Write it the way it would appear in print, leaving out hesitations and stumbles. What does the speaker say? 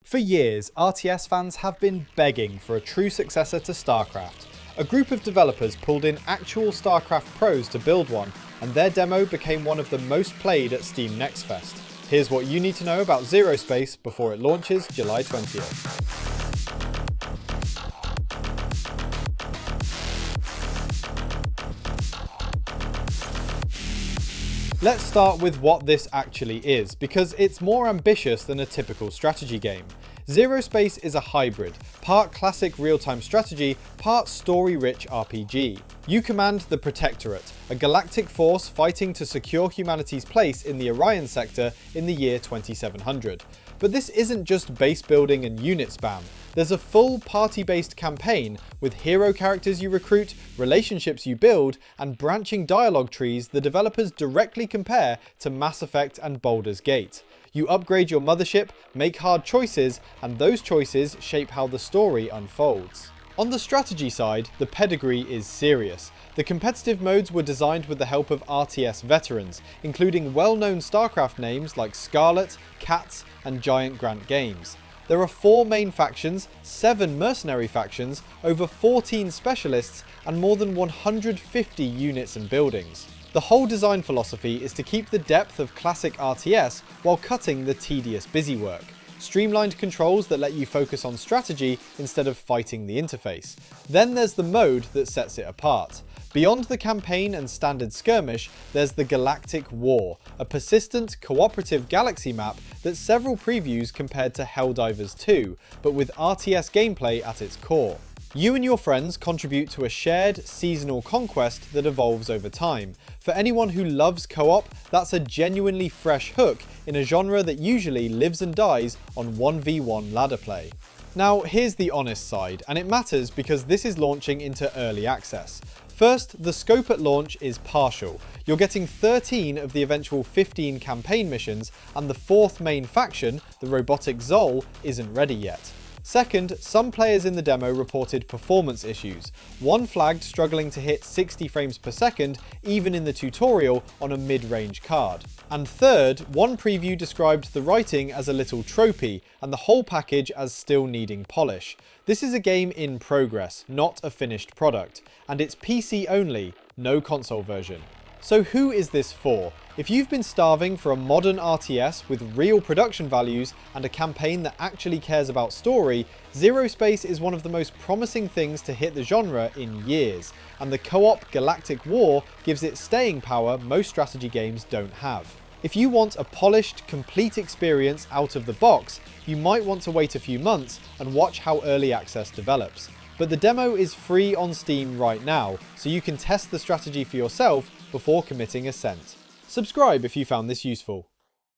For years, RTS fans have been begging for a true successor to StarCraft. A group of developers pulled in actual StarCraft pros to build one, and their demo became one of the most played at Steam Next Fest. Here's what you need to know about ZeroSpace before it launches July 20th. Let's start with what this actually is, because it's more ambitious than a typical strategy game. ZeroSpace is a hybrid, part classic real-time strategy, part story-rich RPG. You command the Protectorate, a galactic force fighting to secure humanity's place in the Orion sector in the year 2700. But this isn't just base building and unit spam. There's a full party-based campaign with hero characters you recruit, relationships you build, and branching dialogue trees the developers directly compare to Mass Effect and Baldur's Gate. You upgrade your mothership, make hard choices, and those choices shape how the story unfolds. On the strategy side, the pedigree is serious. The competitive modes were designed with the help of RTS veterans, including well-known StarCraft names like Scarlet, Cats, and Giant Grant Games. There are 4 main factions, 7 mercenary factions, over 14 specialists, and more than 150 units and buildings. The whole design philosophy is to keep the depth of classic RTS while cutting the tedious busywork. Streamlined controls that let you focus on strategy instead of fighting the interface. Then there's the mode that sets it apart. Beyond the campaign and standard skirmish, there's the Galactic War, a persistent, cooperative galaxy map that several previews compared to Helldivers 2, but with RTS gameplay at its core. You and your friends contribute to a shared, seasonal conquest that evolves over time. For anyone who loves co-op, that's a genuinely fresh hook in a genre that usually lives and dies on 1v1 ladder play. Now, here's the honest side, and it matters because this is launching into early access. First, the scope at launch is partial. You're getting 13 of the eventual 15 campaign missions, and the 4th main faction, the robotic Zol, isn't ready yet. Second, some players in the demo reported performance issues. One flagged struggling to hit 60 frames per second, even in the tutorial on a mid-range card. And third, one preview described the writing as a little tropey, and the whole package as still needing polish. This is a game in progress, not a finished product, and it's PC only, no console version. So who is this for? If you've been starving for a modern RTS with real production values and a campaign that actually cares about story, ZeroSpace is one of the most promising things to hit the genre in years, and the co-op Galactic War gives it staying power most strategy games don't have. If you want a polished, complete experience out of the box, you might want to wait a few months and watch how early access develops. But the demo is free on Steam right now, so you can test the strategy for yourself before committing a cent. Subscribe if you found this useful.